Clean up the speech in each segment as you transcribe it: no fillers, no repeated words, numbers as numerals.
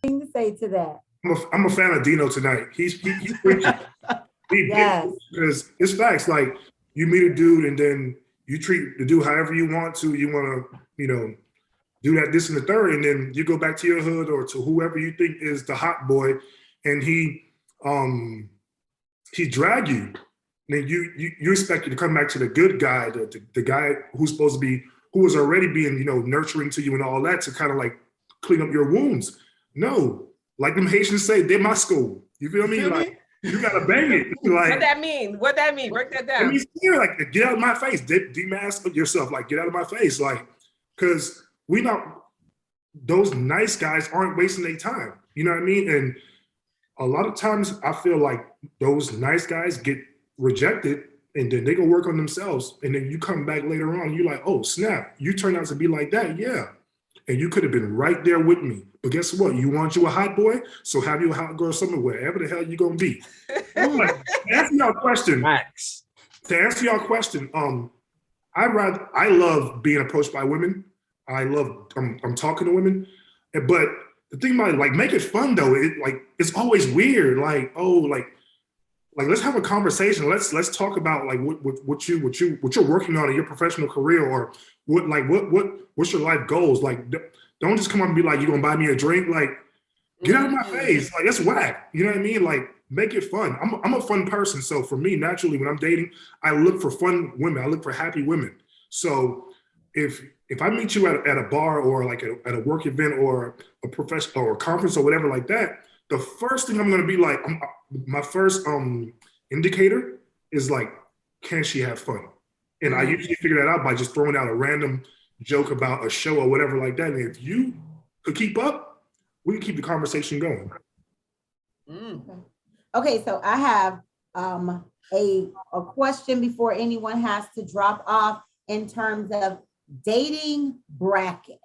To say to that. I'm a fan of Dino tonight. He's preaching. Yes. Because it's facts. Like you meet a dude and then you treat the dude however you want to. You want to, do that, this, and the third, and then you go back to your hood or to whoever you think is the hot boy, and he drag you. Then you expect you to come back to the good guy, the guy who's supposed to be, who was already being, nurturing to you and all that to kind of like clean up your wounds. No, like them Haitians say, they're my school. You feel me? Like you gotta bang it. Like what that mean? What that mean? Break that down. It means like get out of my face. Demask yourself. Like get out of my face. Like because those nice guys aren't wasting their time. You know what I mean? And a lot of times I feel like those nice guys get rejected and then they go work on themselves. And then you come back later on, you're like, oh snap, you turned out to be like that. Yeah. And you could have been right there with me. But guess what? You want you a hot boy? So have you a hot girl somewhere, wherever the hell you gonna be. To answer y'all question, Max. To answer y'all question, I love being approached by women. I'm talking to women. But the thing about it, like make it fun though. It's always weird. Like, let's have a conversation. Let's talk about like what you're working on in your professional career, or what's your life goals. Like don't just come up and be like, you gonna buy me a drink? Like get out of my face. Like that's whack. You know what I mean? Like make it fun. I'm a fun person. So for me, naturally, when I'm dating, I look for fun women. I look for happy women. So if I meet you at a bar or like at a work event or a professional or a conference or whatever like that, the first thing I'm gonna be like, my first indicator is like, can she have fun? And I usually figure that out by just throwing out a random joke about a show or whatever like that. And if you could keep up, we can keep the conversation going. Okay, so I have a question before anyone has to drop off in terms of dating bracket.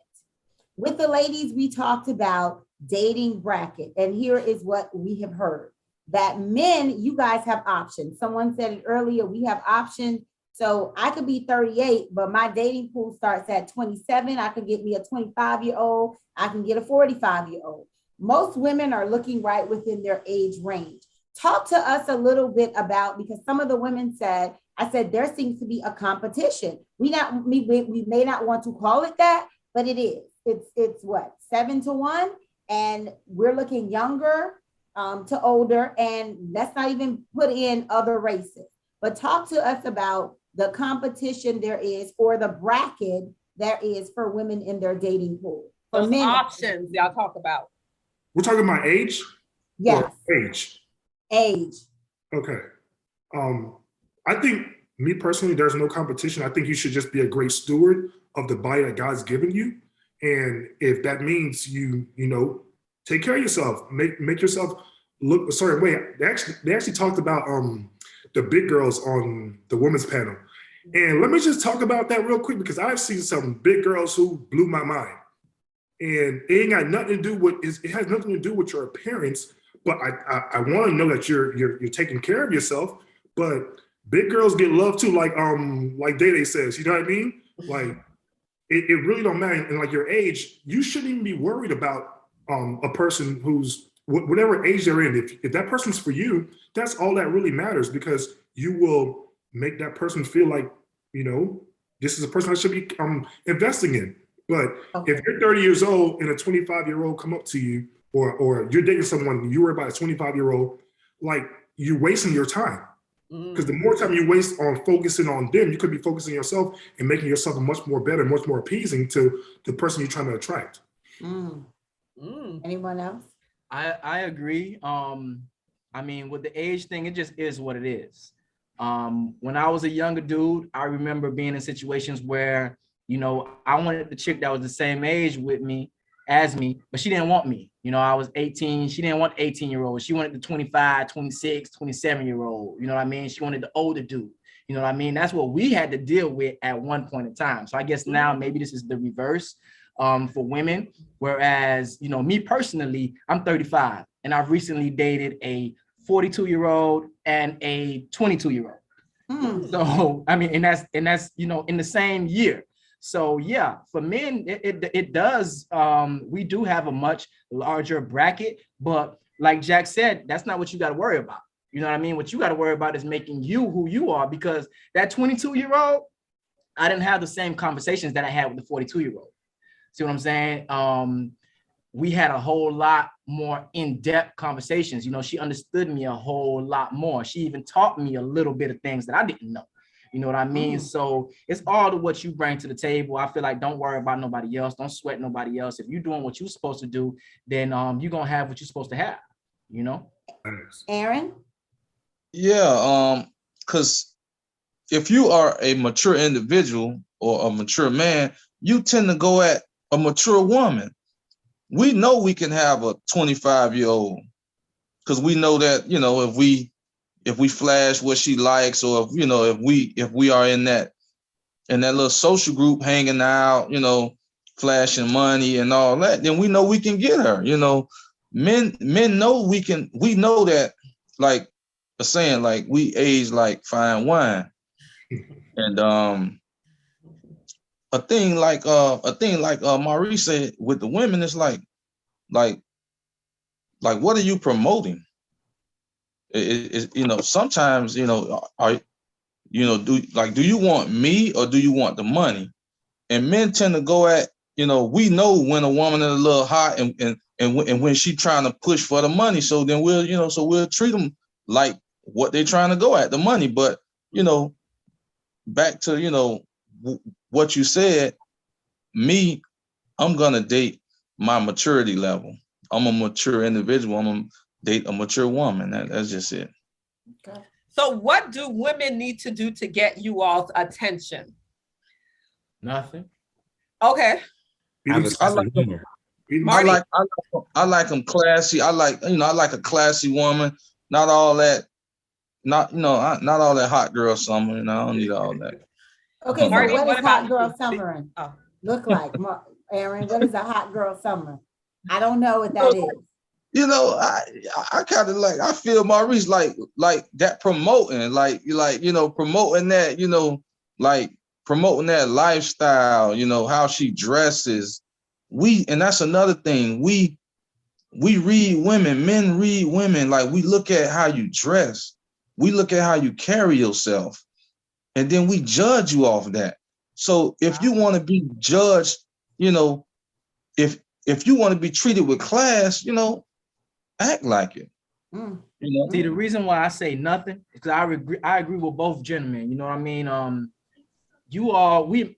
With the ladies, we talked about dating bracket, and here is what we have heard. That men, you guys have options. Someone said it earlier, we have options. So I could be 38, but my dating pool starts at 27. I could get me a 25-year-old. I can get a 45-year-old. Most women are looking right within their age range. Talk to us a little bit about, because some of the women said, I said, there seems to be a competition. We may not want to call it that, but it is. It's what, 7-1? And we're looking younger to older, and let's not even put in other races. But talk to us about the competition there is, or the bracket there is for women in their dating pool. For Those men, options y'all talk about. We're talking about age? Yes. Or age. Age. Okay. I think, me personally, there's no competition. I think you should just be a great steward of the body that God's given you. And if that means you take care of yourself, make yourself look a certain way. They actually talked about the big girls on the women's panel. And let me just talk about that real quick, because I've seen some big girls who blew my mind. And it ain't got nothing to do with, it has nothing to do with your appearance, but I want to know that you're taking care of yourself. But big girls get love too, like Day says, you know what I mean? Like it really don't matter. And like your age, you shouldn't even be worried about a person who's whatever age they're in. If that person's for you, that's all that really matters, because you will make that person feel like, this is a person I should be investing in. But if you're 30 years old and a 25-year-old come up to you, or you're dating someone, you worry about a 25-year-old, like you're wasting your time. Because the more time you waste on focusing on them, you could be focusing yourself and making yourself a much more better, much more appeasing to the person you're trying to attract. Anyone else? I agree. I mean, with the age thing, it just is what it is. When I was a younger dude, I remember being in situations where, I wanted the chick that was the same age as me, but she didn't want me. I was 18. She didn't want 18-year-olds. She wanted the 25, 26, 27-year-old. You know what I mean? She wanted the older dude. You know what I mean? That's what we had to deal with at one point in time. So I guess now maybe this is the reverse for women. Whereas, me personally, I'm 35 and I've recently dated a 42-year-old and a 22-year-old. So I mean, and that's you know in the same year. So yeah, for men, it does. We do have a much larger bracket, but like Jack said, that's not what you got to worry about. You know what I mean? What you got to worry about is making you who you are, because that 22-year-old, I didn't have the same conversations that I had with the 42-year-old. See what I'm saying? We had a whole lot more in-depth conversations. You know, she understood me a whole lot more. She even taught me a little bit of things that I didn't know. You know what I mean? So it's all to what you bring to the table. I feel like don't worry about nobody else. Don't sweat nobody else. If you're doing what you're supposed to do, then you're gonna have what you're supposed to have. You know? Aaron? Yeah, because if you are a mature individual or a mature man, you tend to go at a mature woman. We know we can have a 25-year-old because we know that, you know, if we flash what she likes, or if, you know, if we are in that little social group hanging out, you know, flashing money and all that, then we know we can get her. You know, men know we know that, like a saying, like we age like fine wine. And a thing like Maurice said with the women, it's like what are you promoting? You know, sometimes, you know, do you want me or do you want the money? And men tend to go at, you know, we know when a woman is a little hot and when she trying to push for the money. So then we'll treat them like what they're trying to go at, the money. But, you know, back to, you know, what you said, me, I'm going to date my maturity level. I'm a mature individual. I'm going to date a mature woman. That's just it. Okay. So what do women need to do to get you all's attention? Nothing. Okay. I like them classy. I like a classy woman. Not all that. Not all that hot girl summer. You know, I don't need all that. Okay, so Marty, what what is hot about girl you? summer Oh. look like? Aaron, what is a hot girl summer? I don't know what that is. You know, I kind of like, I feel Maurice like that promoting, like you know, promoting that, you know, like promoting that lifestyle, you know, how she dresses. And that's another thing. We read women, men read women, like we look at how you dress, we look at how you carry yourself, and then we judge you off of that. So if you want to be judged, you know, if you want to be treated with class, you know, act like it. You know? See, the reason why I say nothing is because I agree with both gentlemen. You know what I mean?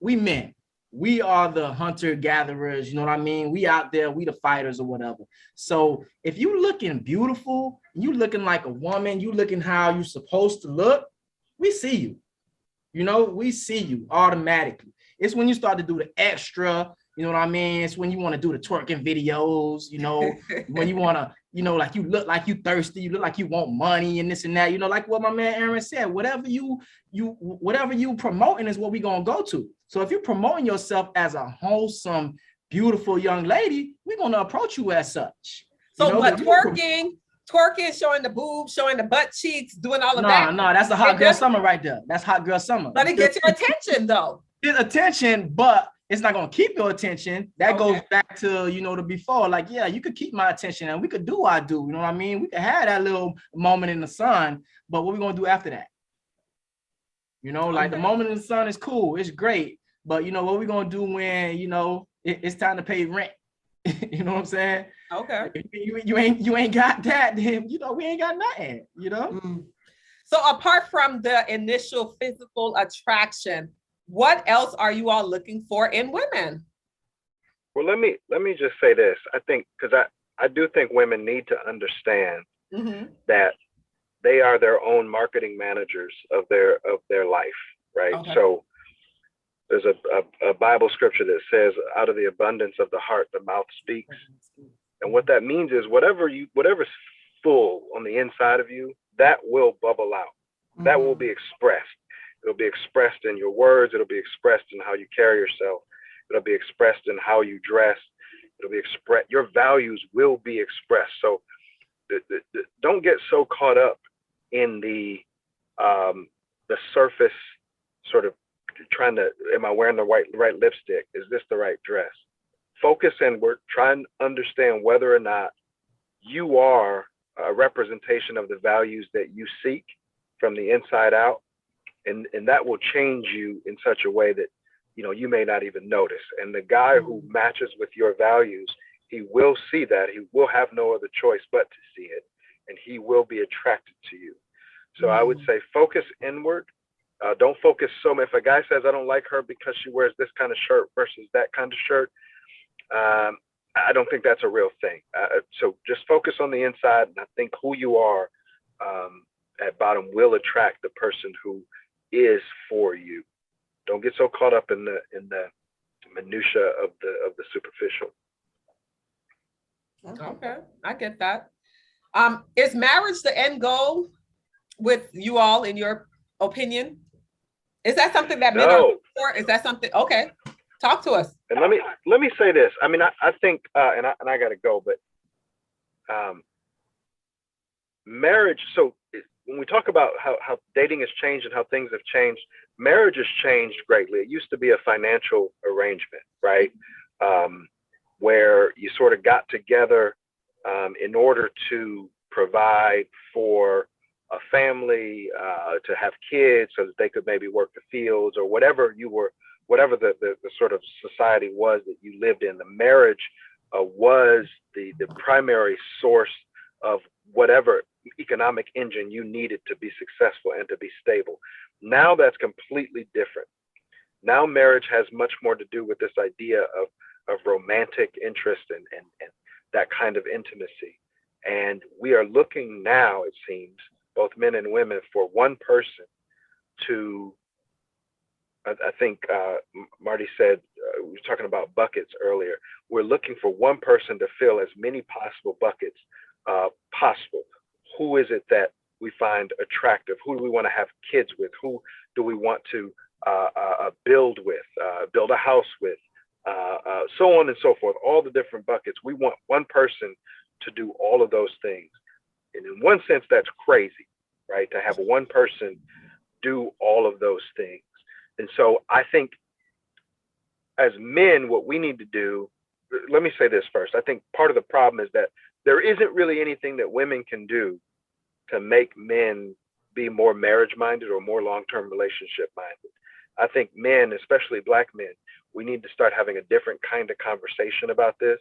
We men, we are the hunter gatherers. You know what I mean? We out there, we the fighters or whatever. So if you looking beautiful, you looking like a woman, you looking how you supposed to look, we see you. You know, we see you automatically. It's when you start to do the extra, you know what I mean? It's when you want to do the twerking videos, you know, when you want to, you know, like you look like you thirsty, you look like you want money and this and that, you know, like what my man Aaron said, whatever you promoting is what we gonna go to. So if you're promoting yourself as a wholesome, beautiful young lady, we're gonna approach you as such. So, you know, but twerking, showing the boobs, showing the butt cheeks, doing all of that. No, that's a hot girl summer right there. That's hot girl summer. But it gets your attention though. Get attention, but it's not gonna keep your attention. That goes back to, you know, the before. Like, yeah, you could keep my attention and we could do what I do. You know what I mean? We could have that little moment in the sun, but what we gonna do after that? You know, like the moment in the sun is cool, it's great. But you know what we gonna do when, you know, it's time to pay rent? You know what I'm saying? Okay. You ain't got that, then you know we ain't got nothing, you know. So apart from the initial physical attraction, what else are you all looking for in women? Well, let me just say this. I think, because I do think women need to understand that they are their own marketing managers of their life, right? Okay. So there's a Bible scripture that says, out of the abundance of the heart, the mouth speaks. And what that means is whatever's full on the inside of you, that will bubble out. That will be expressed. It'll be expressed in your words. It'll be expressed in how you carry yourself. It'll be expressed in how you dress. It'll be expressed. Your values will be expressed. So don't get so caught up in the the surface sort of trying to, am I wearing the right lipstick? Is this the right dress? Focus inward, try and understand whether or not you are a representation of the values that you seek from the inside out. And that will change you in such a way that, you know, you may not even notice. And the guy who matches with your values, he will see that. He will have no other choice but to see it. And he will be attracted to you. So I would say focus inward. Don't focus so much. If a guy says, I don't like her because she wears this kind of shirt versus that kind of shirt, I don't think that's a real thing. So just focus on the inside. And I think who you are at bottom will attract the person who is for you. Don't get so caught up in the minutia of the superficial. Okay, I get that. Is marriage the end goal with you all, in your opinion? Is that something that men are looking for? Is that something? Okay, talk to us. And let me say this. I mean, I think, and I got to go, but marriage. So when we talk about how dating has changed and how things have changed, marriage has changed greatly. It used to be a financial arrangement, right? Where you sort of got together in order to provide for a family, to have kids so that they could maybe work the fields or whatever the sort of society was that you lived in. The marriage was the primary source of whatever economic engine you needed to be successful and to be stable. Now that's completely different. Now marriage has much more to do with this idea of romantic interest and that kind of intimacy. And we are looking now, it seems, both men and women, for one person to, I think Marty said, we were talking about buckets earlier. We're looking for one person to fill as many possible buckets possible. Who is it that we find attractive? Who do we want to have kids with? Who do we want to build with, build a house with, so on and so forth, all the different buckets. We want one person to do all of those things. And in one sense, that's crazy, right? To have one person do all of those things. And so I think as men, what we need to do, let me say this first. I think part of the problem is that there isn't really anything that women can do to make men be more marriage-minded or more long-term relationship-minded. I think men, especially Black men, we need to start having a different kind of conversation about this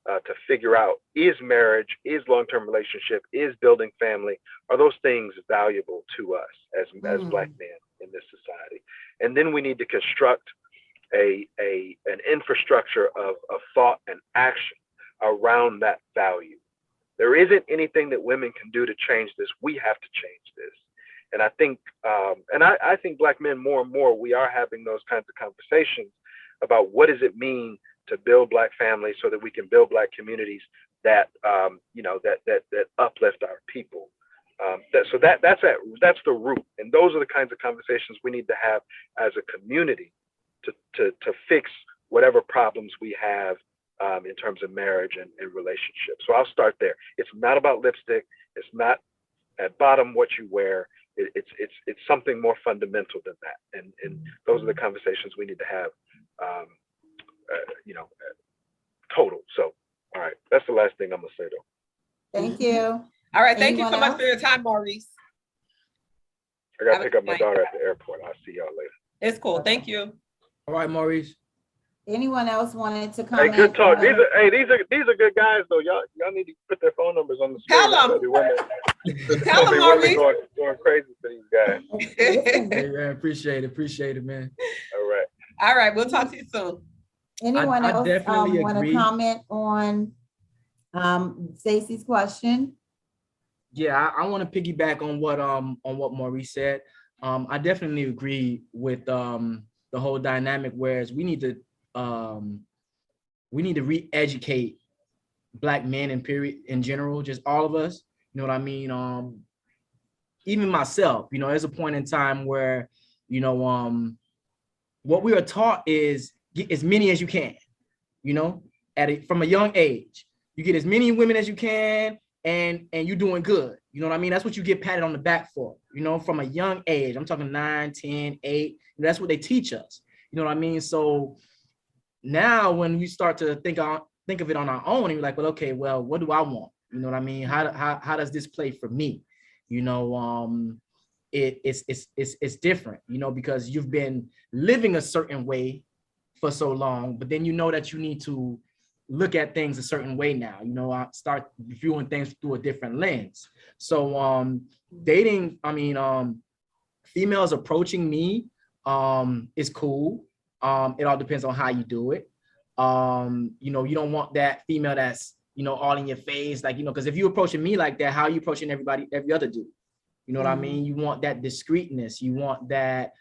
to figure out, is marriage, is long-term relationship, is building family, are those things valuable to us as Black men in this society? And then we need to construct an infrastructure of thought and action around that value. There isn't anything that women can do to change this. We have to change this. And I think, I think Black men more and more, we are having those kinds of conversations about what does it mean to build Black families so that we can build Black communities that, that uplift our people. That's the root. And those are the kinds of conversations we need to have as a community to fix whatever problems we have in terms of marriage and relationships. So I'll start there. It's not about lipstick. It's not at bottom what you wear. It's something more fundamental than that. And those are the conversations we need to have, total. So, all right, that's the last thing I'm gonna say though. Thank you. All right, thank Anyone you so much else? for your time, Maurice. I gotta Have a pick up good my night. daughter at the airport. I'll see y'all later. It's cool. Thank you. All right, Maurice. Anyone else wanted to Hey, comment? good talk. on- These are good guys though. Y'all need to put their phone numbers on the screen. Tell 'em. There'll be women- Tell there'll be them, women Maurice. going crazy for these guys. Hey, man, appreciate it, man. All right. All right, we'll talk to you soon. Anyone I else definitely want to agree. comment on Stacey's question? Yeah, I want to piggyback on what Maurice said. I definitely agree with the whole dynamic, whereas we need to re-educate Black men in general, just all of us. You know what I mean? Even myself, there's a point in time where, what we are taught is get as many as you can, from a young age. You get as many women as you can, and you're doing good. You know what I mean? That's what you get patted on the back for, you know, from a young age. I'm talking 9, 10, 8. That's what they teach us. You know what I mean? So now when we start to think of it on our own, and you're like, well, okay, well, what do I want? You know what I mean? How does this play for me? You know, it's different, you know, because you've been living a certain way for so long, but then you know that you need to look at things a certain way now. You know, I start viewing things through a different lens. So dating, I mean, females approaching me is cool. It all depends on how you do it. You know, you don't want that female that's, you know, all in your face, like, you know, because if you approaching me like that, how are you approaching every other dude? You know what I mean? You want that discreetness. You want that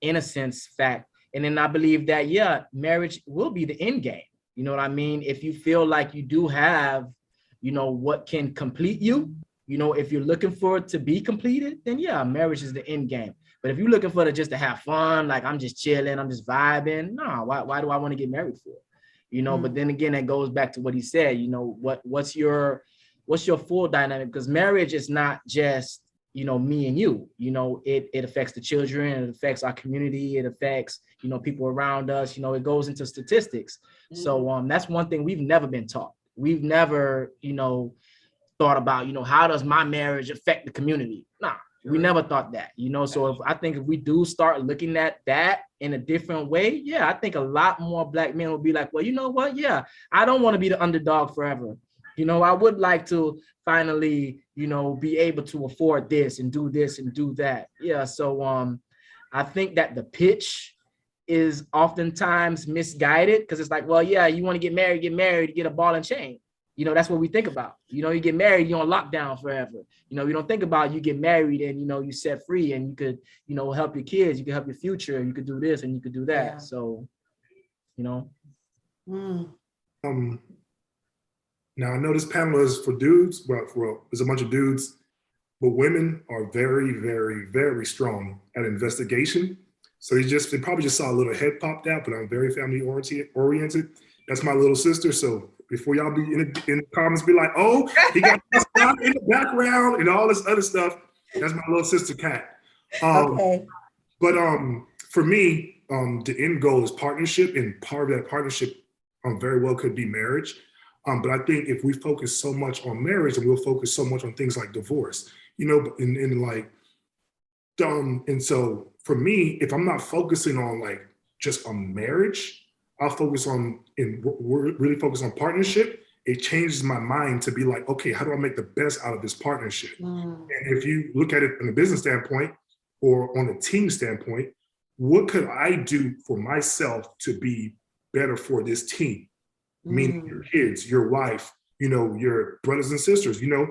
innocence fact. And then I believe that, yeah, marriage will be the end game. You know what I mean? If you feel like you do have, you know, what can complete you, you know, if you're looking for it to be completed, then yeah, marriage is the end game. But if you're looking for it just to have fun, like I'm just chilling, I'm just vibing, no, why do I want to get married for? You know, but then again, that goes back to what he said, you know, what's your full dynamic? Because marriage is not just, you know, me and you, you know, it affects the children, it affects our community, it affects, you know, people around us, you know, it goes into statistics. So that's one thing we've never been taught. We've never, you know, thought about, you know, how does my marriage affect the community? Nah, we never thought that, you know. So if we do start looking at that in a different way, yeah, I think a lot more Black men will be like, well, you know what? Yeah, I don't want to be the underdog forever. You know, I would like to finally, you know, be able to afford this and do that. Yeah. So I think that the pitch is oftentimes misguided because it's like, well, yeah, you want to get married, get a ball and chain. You know, that's what we think about. You know, you get married, you're on lockdown forever. You know, you don't think about you get married and, you know, you set free and you could, you know, help your kids, you could help your future, you could do this and you could do that. Yeah. So, you know. Now I know this panel is for dudes, well, there's a bunch of dudes, but women are very, very, very strong at investigation. So they probably just saw a little head popped out, but I'm very family oriented. That's my little sister. So before y'all be in the comments, be like, oh, he got in the background and all this other stuff. That's my little sister Kat. Okay. But for me, the end goal is partnership, and part of that partnership very well could be marriage. But I think if we focus so much on marriage, and we'll focus so much on things like divorce, you know, and so for me, if I'm not focusing on like just on marriage, I'll focus on really focus on partnership. It changes my mind to be like, okay, how do I make the best out of this partnership? And if you look at it from a business standpoint or on a team standpoint, what could I do for myself to be better for this team? Meaning your kids, your wife, you know, your brothers and sisters, you know,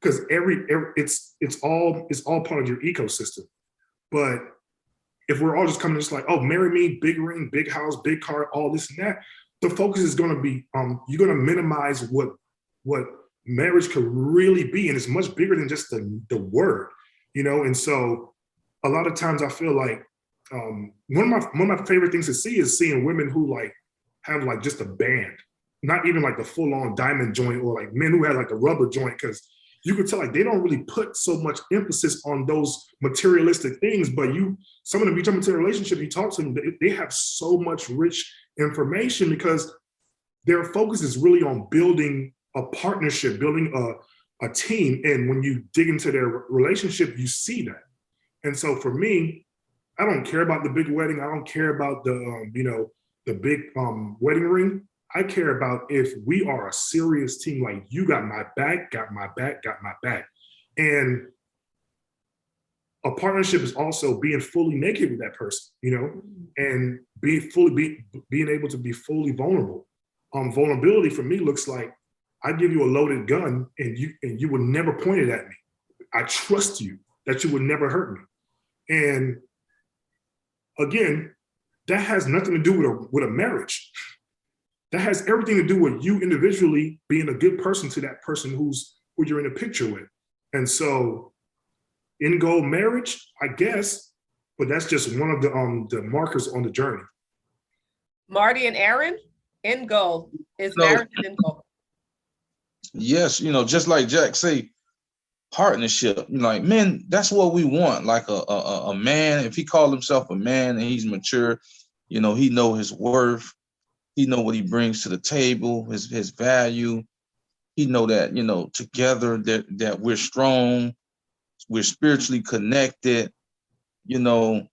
because it's all part of your ecosystem. But if we're all just coming just like, oh, marry me, big ring, big house, big car, all this and that, the focus is going to be you're going to minimize what marriage could really be, and it's much bigger than just the word, you know. And so a lot of times I feel like one of my favorite things to see is seeing women who like have like just a band, not even like the full-on diamond joint, or like men who have like a rubber joint, because you could tell like they don't really put so much emphasis on those materialistic things. But some of them, you jump into a relationship, you talk to them, they have so much rich information because their focus is really on building a partnership, building a team. And when you dig into their relationship, you see that. And so for me, I don't care about the big wedding. I don't care about the big wedding ring. I care about if we are a serious team, like you got my back, got my back, got my back. And a partnership is also being fully naked with that person, you know, and being able to be fully vulnerable. Vulnerability for me looks like I give you a loaded gun and you would never point it at me. I trust you that you would never hurt me. And again, that has nothing to do with a marriage. That has everything to do with you individually being a good person to that person who you're in a picture with. And so end goal marriage, I guess, but that's just one of the markers on the journey. Marty and Aaron, end goal is marriage and end goal. yes, just like Jack say, partnership. Like men, that's what we want. Like a man, if he called himself a man and he's mature, he know his worth. He know what he brings to the table, his value. He know that, together that we're strong, we're spiritually connected, you know,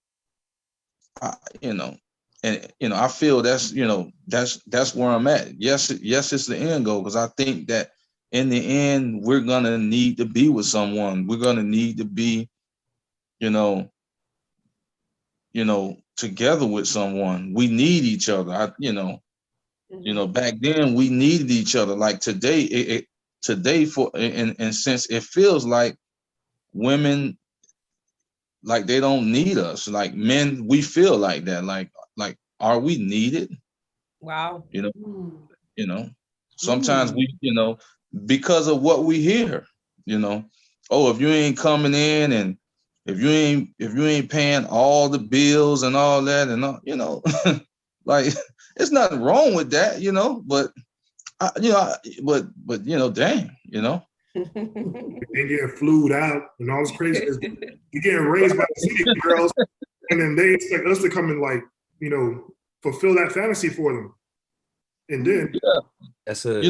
I, I feel that's where I'm at. Yes, it's the end goal, because I think that in the end we're gonna need to be with someone. We're gonna need to be, you know, together with someone. We need each other. Back then we needed each other. Like today, today and since it feels like women, like they don't need us. Like men, we feel like that. Like are we needed? Wow. Sometimes we, because of what we hear, oh, if you ain't coming in, and if you ain't paying all the bills and all that, and all, like it's nothing wrong with that, but dang, They getting flued out and all this crazy. You're getting raised by the city girls, and then they expect us to come and fulfill that fantasy for them. And then That's a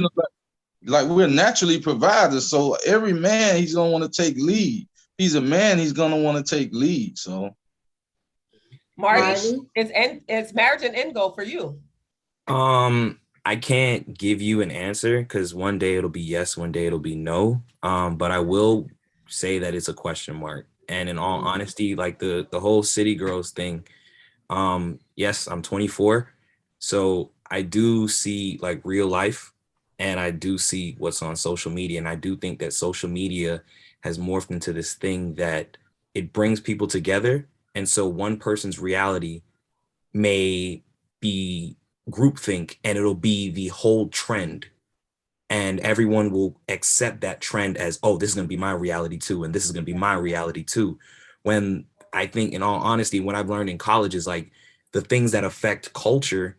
like we're naturally providers. So every man, he's gonna want to take lead. He's a man, he's gonna want to take lead. So Marty, it's marriage an end goal for you? I can't give you an answer, because one day it'll be yes, one day it'll be no. But I will say that it's a question mark. And in all honesty, like the whole city girls thing, yes, I'm 24. So I do see like real life, and I do see what's on social media. And I do think that social media has morphed into this thing that it brings people together. And so one person's reality may be groupthink, and it'll be the whole trend, and everyone will accept that trend as, oh, this is going to be my reality too, and this is going to be my reality too. When I think, in all honesty, what I've learned in college is like the things that affect culture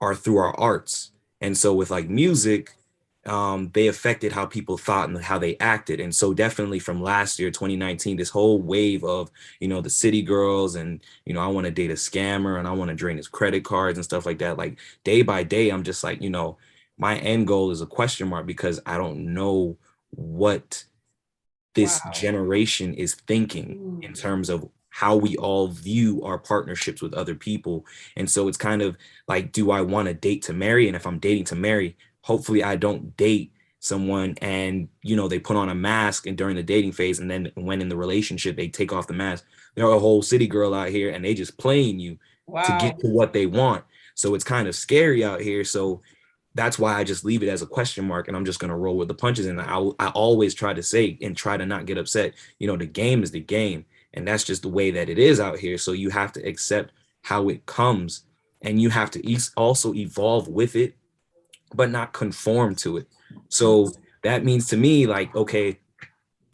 are through our arts. And so with like music, they affected how people thought and how they acted. And so definitely from last year, 2019, this whole wave of, the city girls and, I want to date a scammer and I want to drain his credit cards and stuff like that. Like day by day, I'm just like, my end goal is a question mark, because I don't know what this generation is thinking in terms of how we all view our partnerships with other people. And so it's kind of like, do I want to date to marry? And if I'm dating to marry, hopefully I don't date someone and, they put on a mask and during the dating phase, and then when in the relationship, they take off the mask. They're a whole city girl out here and they just playing you to get to what they want. So it's kind of scary out here. So that's why I just leave it as a question mark, and I'm just going to roll with the punches. And I always try to say and try to not get upset. The game is the game, and that's just the way that it is out here. So you have to accept how it comes, and you have to also evolve with it, but not conform to it. So that means to me, like, okay,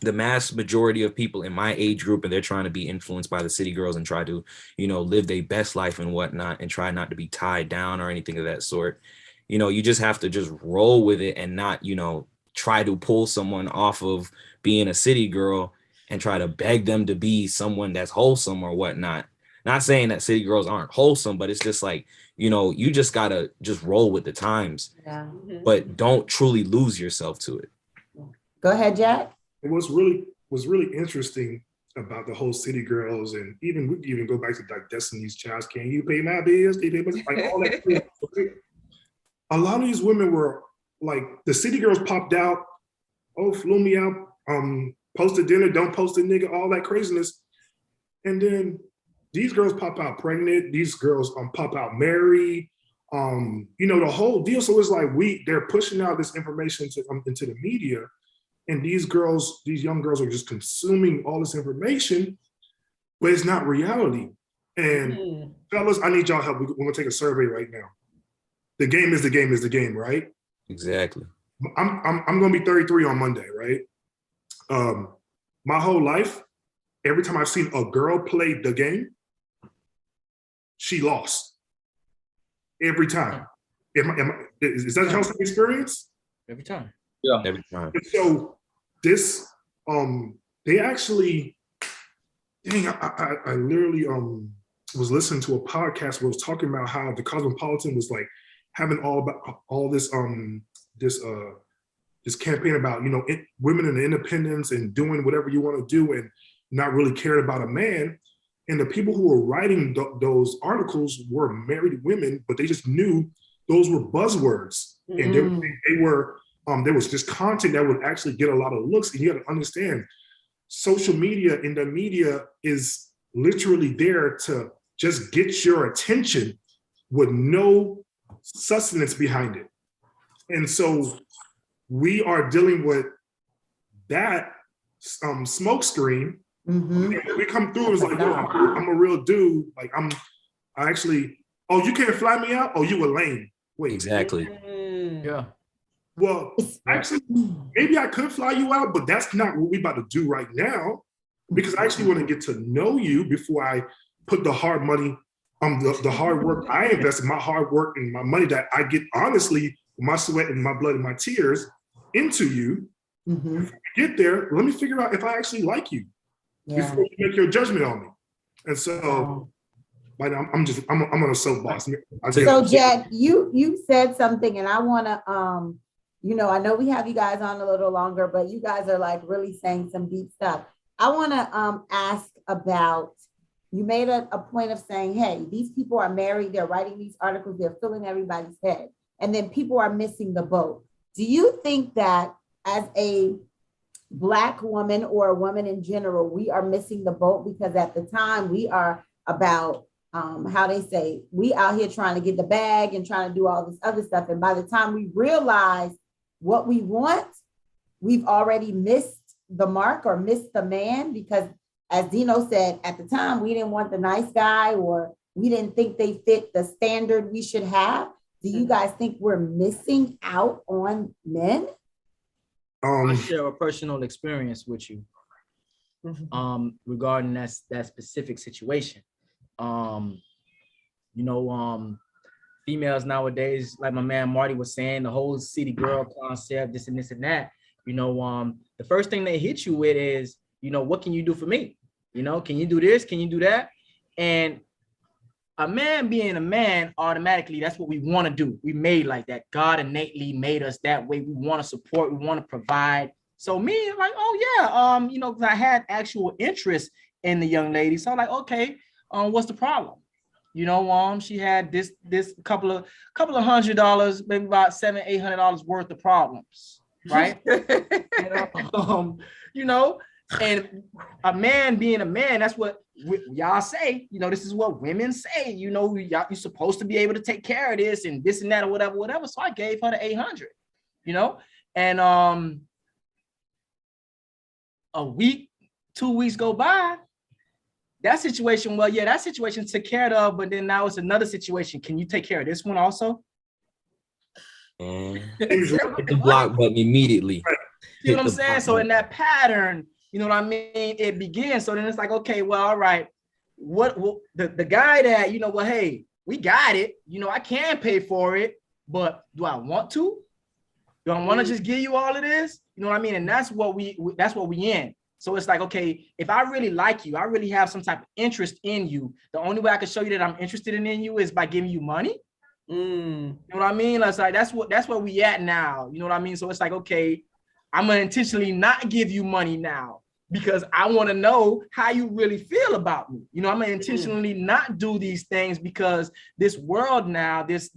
the mass majority of people in my age group, and they're trying to be influenced by the city girls and try to, live their best life and whatnot, and try not to be tied down or anything of that sort. You just have to just roll with it and not, try to pull someone off of being a city girl and try to beg them to be someone that's wholesome or whatnot. Not saying that city girls aren't wholesome, but it's just like, you just gotta just roll with the times, but don't truly lose yourself to it. Go ahead, Jack. It was really interesting about the whole city girls, and we can even go back to like Destiny's Child. Can you pay my bills? Can you pay my, like all that. A lot of these women were like, the city girls popped out, oh, flew me out, post a dinner, don't post a nigga, all that craziness. And then these girls pop out pregnant, these girls pop out married, the whole deal. So it's like they're pushing out this information into the media, and these young girls are just consuming all this information, but it's not reality. And fellas, I need y'all help. We're gonna take a survey right now. The game is the game is the game, right? Exactly. I'm gonna be 33 on Monday, right? My whole life, every time I've seen a girl play the game, she lost. Every time. Is that your experience? Every time. Yeah. Every time. And so this, they actually, dang, I literally was listening to a podcast where it was talking about how the Cosmopolitan was like having all this this campaign about, you know, women and independence and doing whatever you want to do and not really caring about a man. And the people who were writing those articles were married women, but they just knew those were buzzwords. And they were, there was just content that would actually get a lot of looks. And you got to understand, social media and the media is literally there to just get your attention with no sustenance behind it. And so we are dealing with that smoke screen. We come through, it's like, yo, I'm a real dude. Like I actually, oh, you can't fly me out? Oh, you were lame. Wait. Exactly. Yeah. Well, actually, maybe I could fly you out, but that's not what we about to do right now, because I actually want to get to know you before I put the hard money, the hard work I invested, my hard work and my money that I get honestly, my sweat and my blood and my tears into you. If I get there, let me figure out if I actually like you before you make your judgment on me. And so, like, I'm on a soapbox. So Jack, you said something, and I want to, you know, I know we have you guys on a little longer, but you guys are like really saying some deep stuff. I want to ask about, you made a point of saying, hey, these people are married, they're writing these articles, they're filling everybody's head, and then people are missing the boat. Do you think that as a Black woman or a woman in general, we are missing the boat? Because at the time we are about, how they say, we out here trying to get the bag and trying to do all this other stuff. And by the time we realize what we want, we've already missed the mark or missed the man, because as Dino said, at the time, we didn't want the nice guy, or we didn't think they fit the standard we should have. Do you guys think we're missing out on men? I share a personal experience with you regarding that specific situation. You know, females nowadays, like my man Marty was saying, the whole city girl concept, this and this and that, you know, the first thing they hit you with is, you know, what can you do for me? You know, can you do this? Can you do that? And a man being a man, automatically, that's what we want to do. We made like that. God innately made us that way. We want to support, we want to provide. So me, like, oh yeah, you know, because I had actual interest in the young lady. So I'm like, okay, what's the problem? You know, she had this couple of $100, maybe about $700-800 worth of problems, right? And, you know, and a man being a man, that's what y'all say. You know, this is what women say. You know, you're supposed to be able to take care of this and this and that or whatever. So I gave her the 800. You know, and a week, 2 weeks go by. That situation, well, yeah, that situation took care of, but then now it's another situation. Can you take care of this one also? And hit the block button immediately. You know what I'm saying? So in that pattern, you know what I mean? It begins. So then it's like, okay, well, all right. What the guy that, you know, well, hey, we got it. You know, I can pay for it, but do I want to? Do I want to just give you all of this? You know what I mean? And that's what we in. So it's like, okay, if I really like you, I really have some type of interest in you. The only way I can show you that I'm interested in you is by giving you money. You know what I mean? It's like, that's where we at now. You know what I mean? So it's like, okay, I'm gonna intentionally not give you money now because I want to know how you really feel about me. You know, I'm gonna intentionally not do these things because this world now, this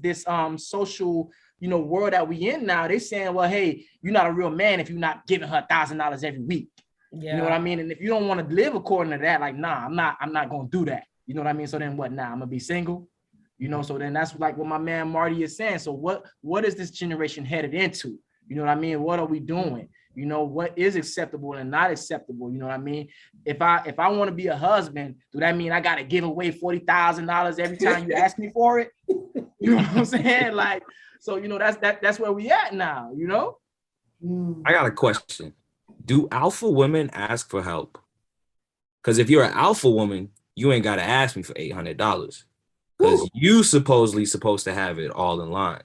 social, you know, world that we in now, they saying, well, hey, you're not a real man if you're not giving her $1,000 every week. Yeah. You know what I mean? And if you don't want to live according to that, like, nah, I'm not going to do that. You know what I mean? So then what now? I'm going to be single, you know? So then that's like what my man Marty is saying. So what is this generation headed into? You know what I mean? What are we doing? You know, what is acceptable and not acceptable? You know what I mean? If I want to be a husband, do that mean I got to give away $40,000 every time you ask me for it? You know what I'm saying? Like, so, you know, that's where we at now, you know? I got a question. Do alpha women ask for help? Because if you're an alpha woman, you ain't got to ask me for $800 because you supposed to have it all in line.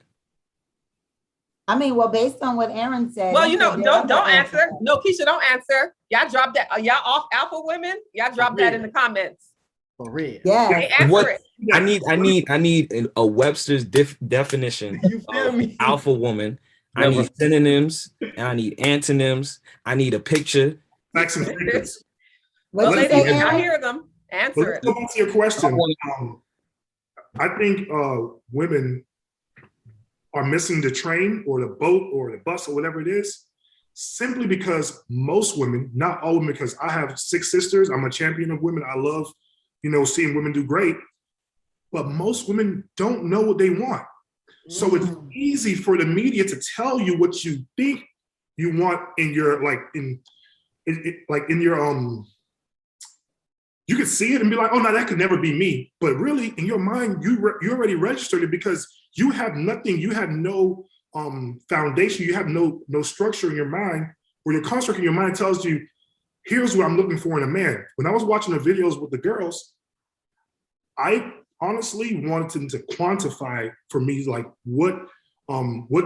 I mean, well, based on what Aaron said. Well, he you know, said don't that answer. No, Keisha, don't answer. Y'all drop that. Y'all off alpha women? Y'all drop that in the comments. For real. Yeah. Hey, answer What it. I need a Webster's definition You feel of me? alpha woman. I Never. need synonyms and I need antonyms. I need a picture. Facts and figures. What Well, you ladies, say, I Aaron? hear them. But Answer let's it. go back to your question. I think women are missing the train or the boat or the bus or whatever it is, simply because most women, not all women, because I have 6 sisters. I'm a champion of women. I love, seeing women do great. But most women don't know what they want. So it's easy for the media to tell you what you think you want in your you could see it and be like, oh no, that could never be me. But really, in your mind, you already registered it because you have nothing. You have no foundation. You have no structure in your mind, or your construct in your mind tells you, here's what I'm looking for in a man. When I was watching the videos with the girls, I honestly wanted them to quantify for me, like what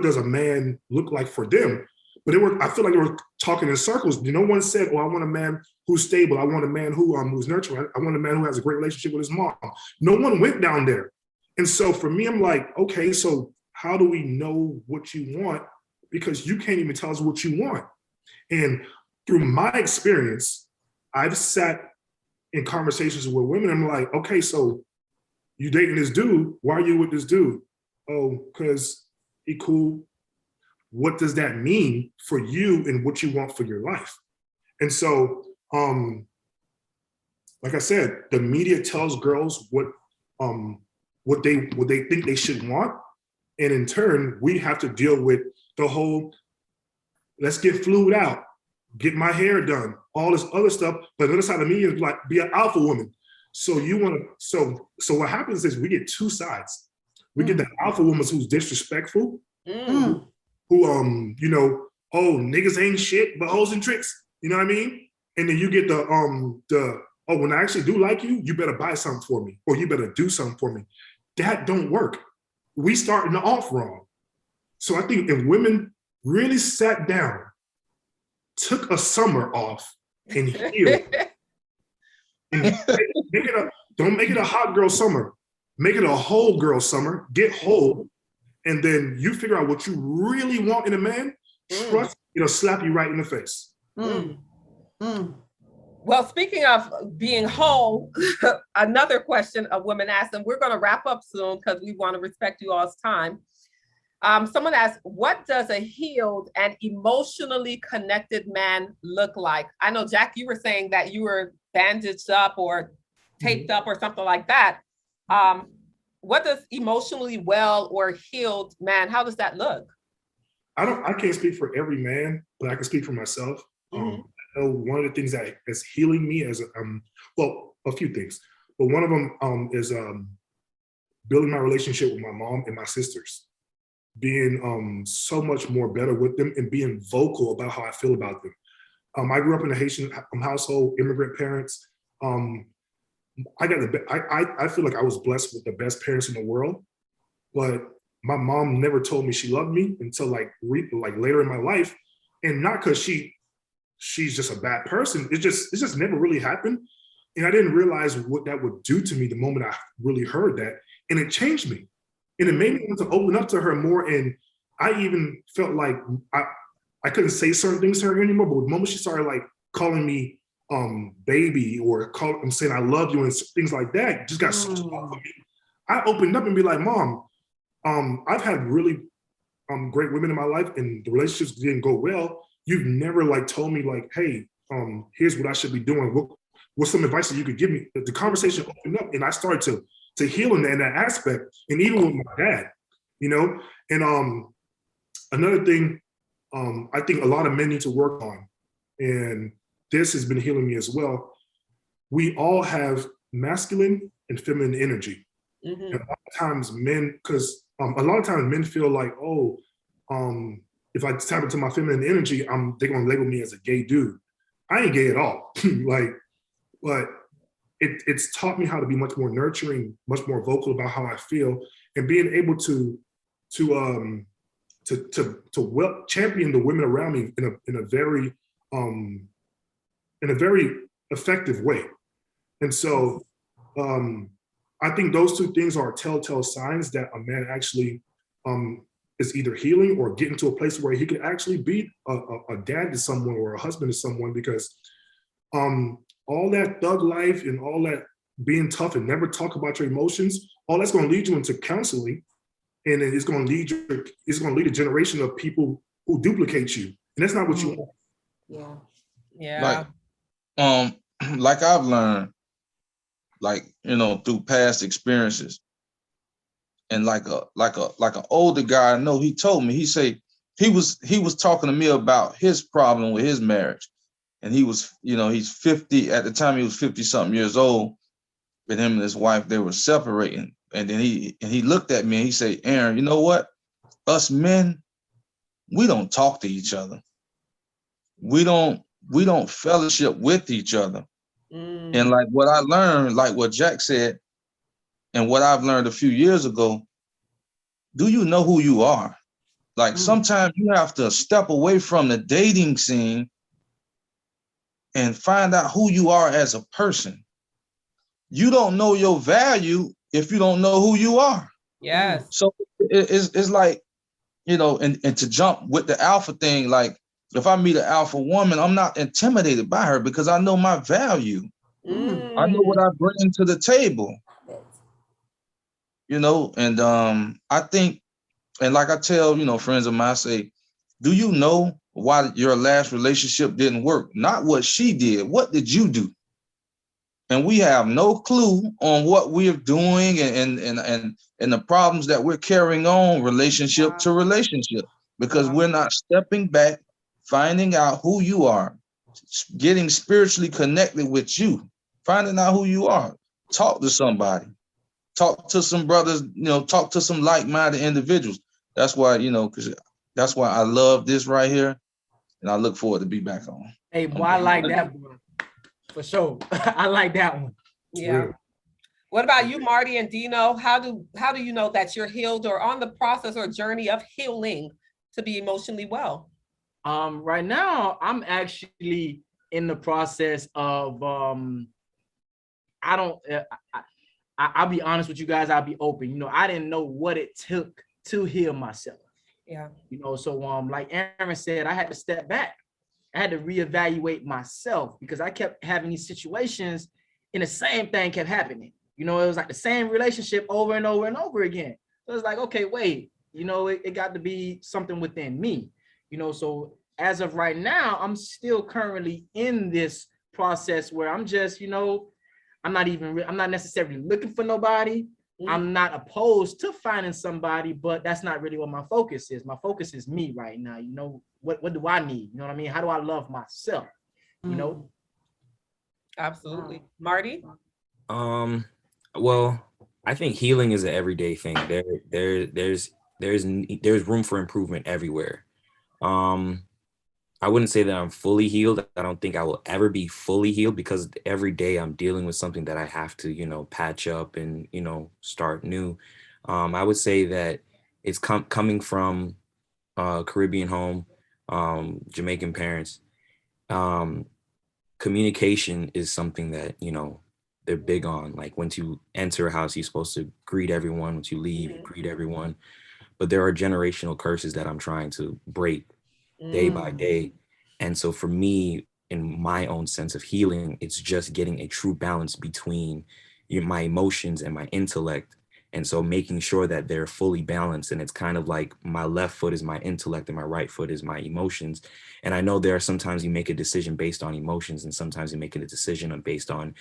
does a man look like for them? But I feel like they were talking in circles. No one said, oh, I want a man who's stable. I want a man who's nurturing. I want a man who has a great relationship with his mom. No one went down there. And so for me, I'm like, okay, so how do we know what you want? Because you can't even tell us what you want. And through my experience, I've sat in conversations with women. I'm like, okay, so you dating this dude. Why are you with this dude? Oh, because he cool. What does that mean for you and what you want for your life? And so, like I said, the media tells girls what they think they should want. And in turn, we have to deal with the whole, let's get flued out, get my hair done, all this other stuff. But the other side of the media is like, be an alpha woman. So so what happens is we get 2 sides. We get the alpha woman who's disrespectful, who oh, niggas ain't shit but hoes and tricks. You know what I mean? And then you get the oh, when I actually do like you, you better buy something for me, or you better do something for me. That don't work. We starting off wrong. So I think if women really sat down, took a summer off, and healed, and don't make it a hot girl summer. Make it a whole girl summer. Get whole. And then you figure out what you really want in a man. Trust, it'll slap you right in the face. Well, speaking of being whole, another question a woman asked, and we're going to wrap up soon because we want to respect you all's time. Someone asked, what does a healed and emotionally connected man look like? I know, Jack, you were saying that you were bandaged up or taped up or something like that. What does emotionally well or healed man, how does that look? I can't speak for every man, but I can speak for myself. I know one of the things that is healing me as a few things, but one of them is building my relationship with my mom and my sisters, being so much more better with them and being vocal about how I feel about them. I grew up in a Haitian household, immigrant parents. I feel like I was blessed with the best parents in the world, but my mom never told me she loved me until like later in my life, and not because she's just a bad person. It just never really happened, and I didn't realize what that would do to me the moment I really heard that, and it changed me, and it made me want to open up to her more. And I even felt like I couldn't say certain things to her anymore. But the moment she started like calling me baby or saying I love you and things like that, just got so soft for me. I opened up and be like, Mom, I've had really great women in my life and the relationships didn't go well. You've never like told me like, hey, here's what I should be doing. What's some advice that you could give me? The conversation opened up and I started to heal in that aspect. And even with my dad, and another thing I think a lot of men need to work on, and this has been healing me as well. We all have masculine and feminine energy. And a lot of times men, because a lot of times men feel like, oh, if I tap into my feminine energy, they're gonna label me as a gay dude. I ain't gay at all. But it's taught me how to be much more nurturing, much more vocal about how I feel, and being able to champion the women around me in a very effective way. And so I think those two things are telltale signs that a man actually is either healing or getting to a place where he could actually be a dad to someone or a husband to someone, because all that thug life and all that being tough and never talk about your emotions, all that's going to lead you into counseling, and it's going to lead a generation of people who duplicate you, and that's not what you want. Yeah. Like I've learned, like, you know, through past experiences, and like an older guy I know, he told me, he was talking to me about his problem with his marriage, and he was, you know, he's 50 at the time, he was 50 something years old, and him and his wife, they were separating, and then he looked at me and he said, Aaron, you know what? Us men, we don't talk to each other. We don't fellowship with each other. And like what I learned, like what Jack said, and what I've learned a few years ago, do you know who you are? Like sometimes you have to step away from the dating scene and find out who you are as a person. You don't know your value if you don't know who you are. Yes. So it's like, you know, and to jump with the alpha thing, like if I meet an alpha woman, I'm not intimidated by her because I know my value. I know what I bring to the table. You know, and I think, and like I tell, you know, friends of mine, I say, do you know why your last relationship didn't work? Not what she did. What did you do? And we have no clue on what we're doing and the problems that we're carrying on relationship to relationship, because we're not stepping back, finding out who you are, getting spiritually connected with you, finding out who you are. Talk to somebody, talk to some brothers, you know, talk to some like-minded individuals. That's why, you know, because that's why I love this right here, and I look forward to be back on. Hey, boy, I like that one. For sure. I like that one. Yeah. What about you, Marty and Dino? How do you know that you're healed or on the process or journey of healing to be emotionally well? Right now, I'm actually in the process of I'll be honest with you guys, I'll be open. You know, I didn't know what it took to heal myself. Yeah. You know, so like Aaron said, I had to step back. I had to reevaluate myself because I kept having these situations and the same thing kept happening. You know, it was like the same relationship over and over and over again. So it's like, okay, wait, you know, it got to be something within me, you know. So as of right now, I'm still currently in this process where I'm just, you know, I'm not necessarily looking for nobody. I'm not opposed to finding somebody, but that's not really what my focus is. My focus is me right now. You know, what do I need? You know what I mean? How do I love myself? You know? Absolutely. Marty? Well, I think healing is an everyday thing. There's room for improvement everywhere. I wouldn't say that I'm fully healed. I don't think I will ever be fully healed because every day I'm dealing with something that I have to, you know, patch up and, you know, start new. I would say that it's coming from Caribbean home, Jamaican parents. Communication is something that, you know, they're big on. Like once you enter a house, you're supposed to greet everyone. Once you leave, greet everyone. But there are generational curses that I'm trying to break day by day. And so for me, in my own sense of healing, it's just getting a true balance between my emotions and my intellect. And so making sure that they're fully balanced. And it's kind of like my left foot is my intellect and my right foot is my emotions. And I know there are sometimes you make a decision based on emotions, and sometimes you make a decision based on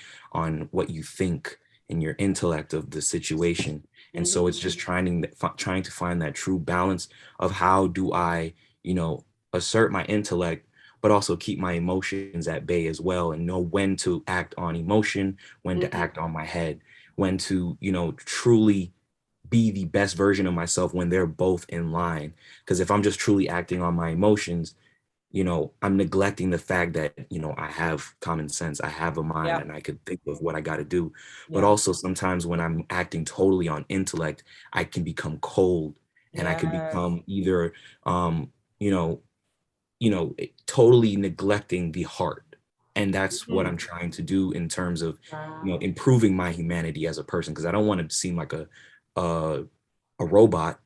what you think in your intellect of the situation. And so it's just trying to find that true balance of how do I, you know, assert my intellect, but also keep my emotions at bay as well, and know when to act on emotion, when to act on my head, when to, you know, truly be the best version of myself when they're both in line. Because if I'm just truly acting on my emotions, you know, I'm neglecting the fact that, you know, I have common sense, I have a mind, and I could think of what I got to do. But also sometimes when I'm acting totally on intellect, I can become cold and I could Yes. become either, you know, totally neglecting the heart. And that's what I'm trying to do in terms of, improving my humanity as a person, because I don't want to seem like a robot,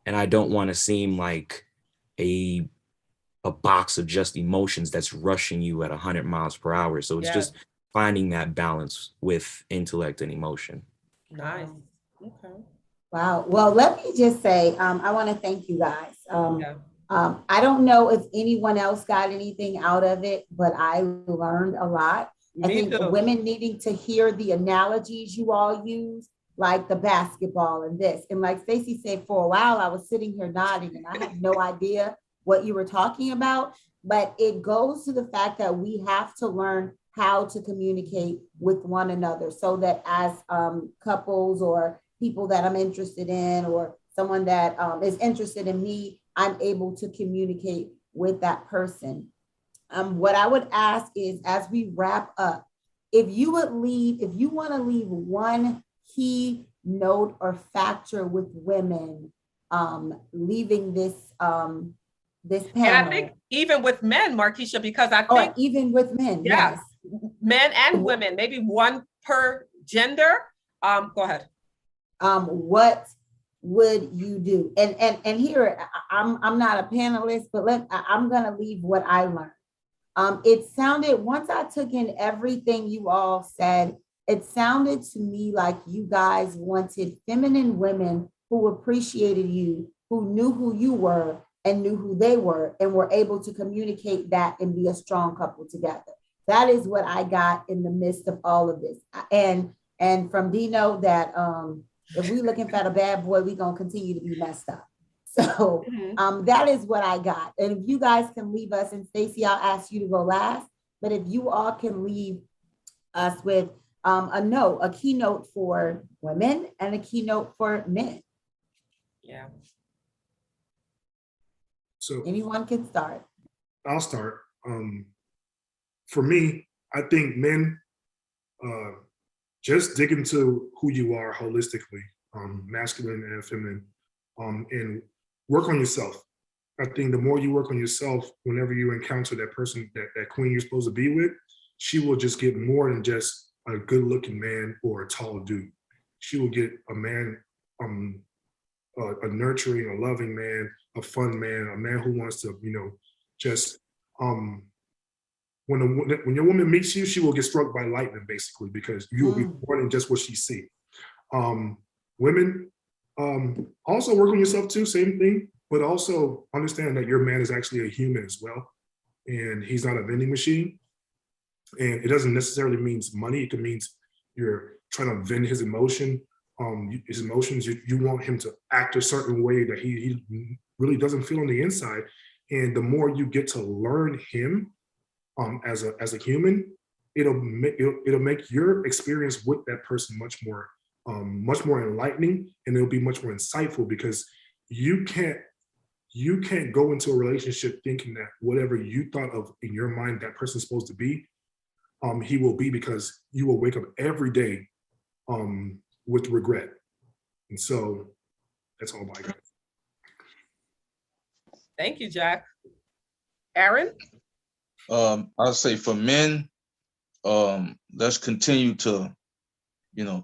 and I don't want to seem like a box of just emotions that's rushing you at 100 miles per hour. So it's Yes. just finding that balance with intellect and emotion. Nice. Okay. Wow. Well, let me just say, I want to thank you guys. Yeah. I don't know if anyone else got anything out of it, but I learned a lot. I Me think too. women needing to hear the analogies you all use, like the basketball and this. And like Stacey said, for a while, I was sitting here nodding and I had no idea what you were talking about. But it goes to the fact that we have to learn how to communicate with one another so that as couples or people that I'm interested in or someone that is interested in me, I'm able to communicate with that person. What I would ask is, as we wrap up, if you want to leave one key note or factor with women, leaving this this panel. And I think even with men, Markeisha, because I think even with men, yeah, yes, men and women, maybe one per gender. Go ahead. What would you do? And here, I'm not a panelist, but I'm gonna leave what I learned. It sounded, once I took in everything you all said, it sounded to me like you guys wanted feminine women who appreciated you, who knew who you were and knew who they were, and were able to communicate that and be a strong couple together. That is what I got in the midst of all of this. And from Dino, that if we looking for a bad boy, we gonna continue to be messed up. So that is what I got. And if you guys can leave us, and Stacey, I'll ask you to go last, but if you all can leave us with a keynote for women and a keynote for men. Yeah. So anyone can start. I'll start. For me, I think men, just dig into who you are holistically, masculine and feminine, and work on yourself. I think the more you work on yourself, whenever you encounter that person, that queen you're supposed to be with, she will just get more than just a good looking man or a tall dude. She will get a man, a nurturing, a loving man, a fun man, a man who wants to, just, when your woman meets you, she will get struck by lightning, basically, because you will be more than just what she sees. Women, also work on yourself too, same thing, but also understand that your man is actually a human as well, and he's not a vending machine. And it doesn't necessarily mean money. It could mean you're trying to vend his emotions. You want him to act a certain way that he really doesn't feel on the inside. And the more you get to learn him, as a human, it'll make your experience with that person much more enlightening, and it'll be much more insightful, because you can't go into a relationship thinking that whatever you thought of in your mind that person's supposed to be, he will be, because you will wake up every day with regret. And so that's all I got. Thank you, Jack. Aaron? I'll say for men, let's continue to,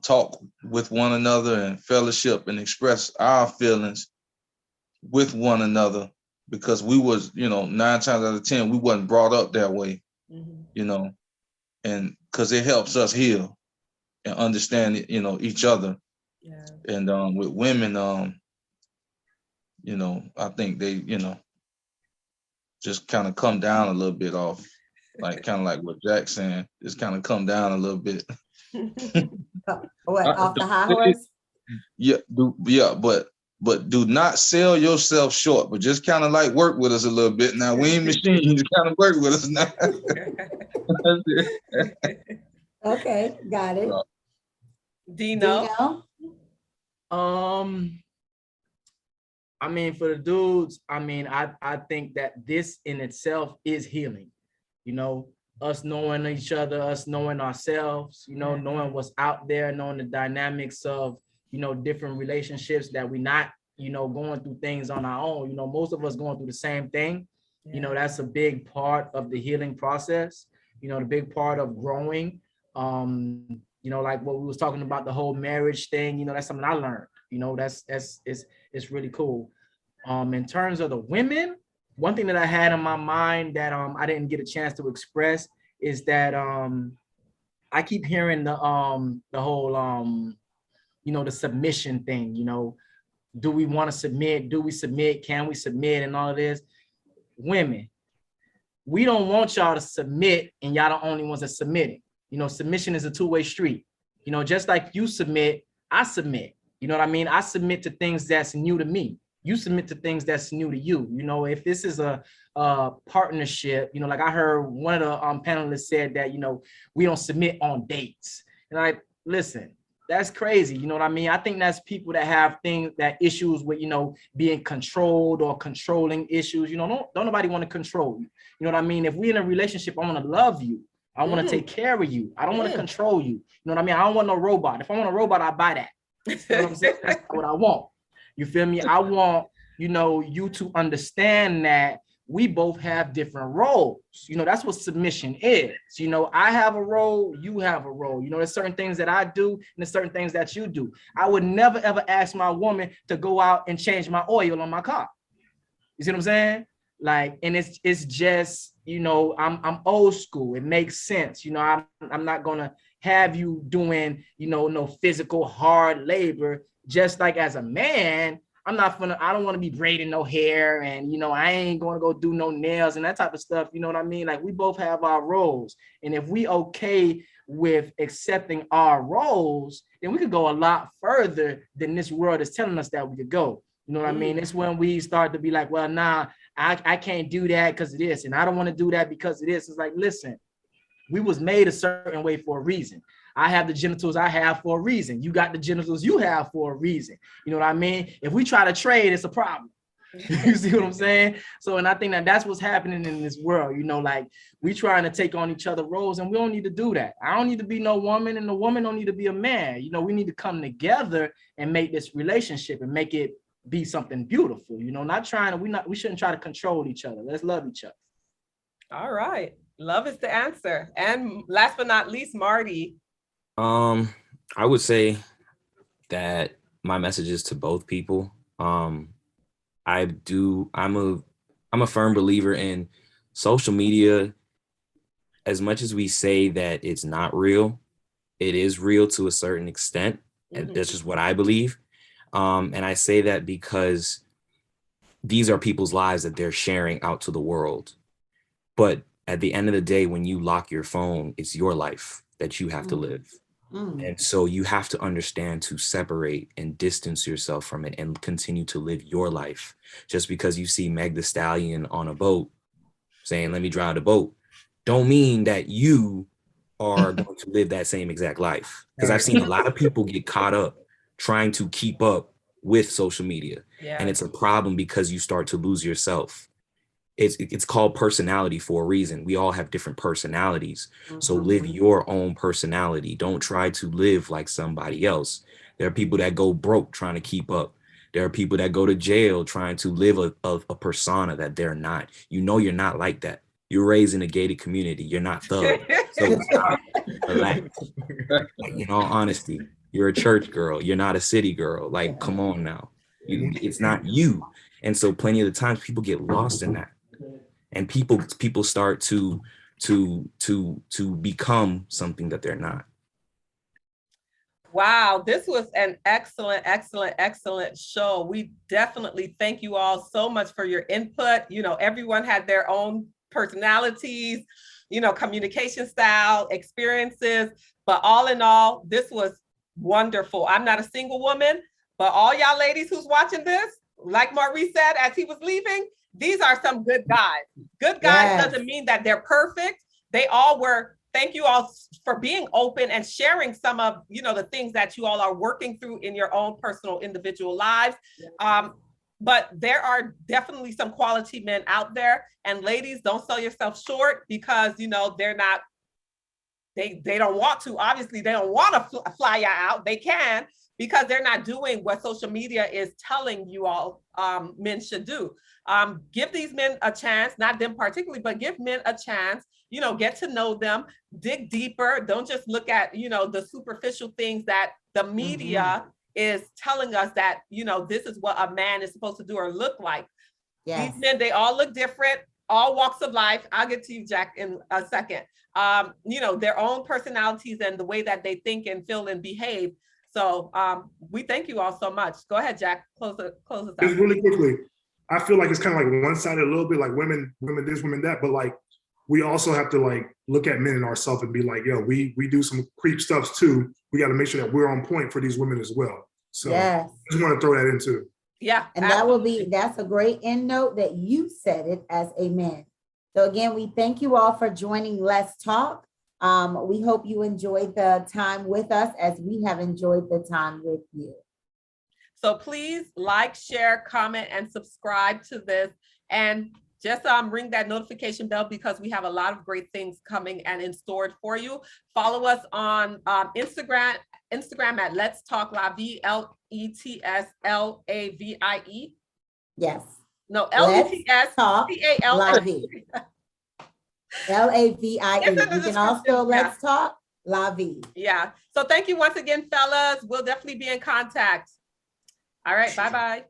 talk with one another and fellowship and express our feelings with one another, because we was, 9 times out of 10, we wasn't brought up that way, and because it helps us heal and understand, each other. Yeah. And with women, I think they, just kind of come down a little bit off, like kind of like what Jack's saying, just kind of come down a little bit. What, off the high horse? Yeah, but do not sell yourself short, but just kind of like work with us a little bit. Now we ain't machines, you kind of work with us now. Okay, got it. Dino? I mean, for the dudes, I think that this in itself is healing. Us knowing each other, us knowing ourselves, knowing what's out there, knowing the dynamics of, different relationships that we not going through things on our own. Most of us going through the same thing. That's a big part of the healing process, the big part of growing. Like what we was talking about, the whole marriage thing, that's something I learned. It's really cool. In terms of the women, one thing that I had in my mind that I didn't get a chance to express is that I keep hearing the whole the submission thing. Do we want to submit? Do we submit? Can we submit? And all of this. Women, we don't want y'all to submit, and y'all the only ones that submitting. Submission is a two-way street. Just like you submit, I submit. You know what I mean? I submit to things that's new to me. You submit to things that's new to you. If this is a partnership, like I heard one of the panelists said that, we don't submit on dates. And listen, that's crazy. You know what I mean? I think that's people that have issues with, being controlled or controlling issues. Don't nobody want to control you. You know what I mean? If we're in a relationship, I want to love you. I want to take care of you. I don't want to control you. You know what I mean? I don't want no robot. If I want a robot, I buy that. You know what I'm saying? That's what I want. You feel me? I want, you to understand that we both have different roles. That's what submission is. I have a role, you have a role. There's certain things that I do and there's certain things that you do. I would never, ever ask my woman to go out and change my oil on my car. You see what I'm saying? And it's just, I'm old school. It makes sense. I'm not going to have you doing, no physical hard labor. Just like as a man, I don't want to be braiding no hair and, I ain't going to go do no nails and that type of stuff. You know what I mean? We both have our roles. And if we okay with accepting our roles, then we could go a lot further than this world is telling us that we could go. You know what I mean? It's when we start to be like, well, nah, I can't do that because of this. And I don't want to do that because of this. It's like, listen, we was made a certain way for a reason. I have the genitals I have for a reason. You got the genitals you have for a reason. You know what I mean? If we try to trade, it's a problem. You see what I'm saying? So, and I think that's what's happening in this world. We trying to take on each other's roles, and we don't need to do that. I don't need to be no woman, and the woman don't need to be a man. We need to come together and make this relationship and make it be something beautiful. We shouldn't try to control each other. Let's love each other. All right. Love is the answer. And last but not least, Marty. I would say that my message is to both people. I'm a firm believer in social media. As much as we say that it's not real, it is real to a certain extent. And that's just what I believe. And I say that because these are people's lives that they're sharing out to the world. But at the end of the day, when you lock your phone, it's your life that you have to live. And so you have to understand to separate and distance yourself from it and continue to live your life. Just because you see Meg Thee Stallion on a boat saying, let me drive the boat, don't mean that you are going to live that same exact life. Because I've seen a lot of people get caught up trying to keep up with social media. Yeah. And it's a problem because you start to lose yourself. It's called personality for a reason. We all have different personalities. So live your own personality. Don't try to live like somebody else. There are people that go broke trying to keep up. There are people that go to jail trying to live a persona that they're not. You're not like that. You're raised in a gated community. You're not thug. So relax. In all honesty, you're a church girl. You're not a city girl. Come on now. It's not you. And so plenty of the times people get lost in that. And people start to become something that they're not. Wow, this was an excellent show. We definitely thank you all so much for your input. Everyone had their own personalities, communication style, experiences, but all in all, this was wonderful. I'm not a single woman, but all y'all ladies who's watching this, like Maurice said as he was leaving, these are some good guys. Good guys doesn't mean that they're perfect. They all were. Thank you all for being open and sharing some of, the things that you all are working through in your own personal individual lives. But there are definitely some quality men out there, and ladies, don't sell yourself short because, they're not, they don't want to, obviously they don't want to fly you out. They can, because they're not doing what social media is telling you all men should do. Give these men a chance, not them particularly, but give men a chance, you know, get to know them, dig deeper. Don't just look at, you know, the superficial things that the media is telling us that, you know, this is what a man is supposed to do or look like. Yes. These men, they all look different, all walks of life. I'll get to you, Jack, in a second. You know, their own personalities and the way that they think and feel and behave. So we thank you all so much. Go ahead, Jack, close us out. Just really quickly, I feel like it's kind of like one-sided a little bit, like women this, women that, but like, we also have to like look at men and ourselves and be like, yo, we do some creep stuff too. We got to make sure that we're on point for these women as well. So Yes. I just want to throw that in too. Yeah. And that's a great end note that you said it as a man. So again, we thank you all for joining Let's Talk. We hope you enjoyed the time with us as we have enjoyed the time with you. So please like, share, comment, and subscribe to this. And just ring that notification bell because we have a lot of great things coming and in store for you. Follow us on Instagram at Let's Talk La Vie, LETSLAVIE. Yes. No, Let's Talk La LETSPALA. Vie. LAVIE. You can also Let's Talk La Vie. Yeah. So thank you once again, fellas. We'll definitely be in contact. All right. Bye-bye.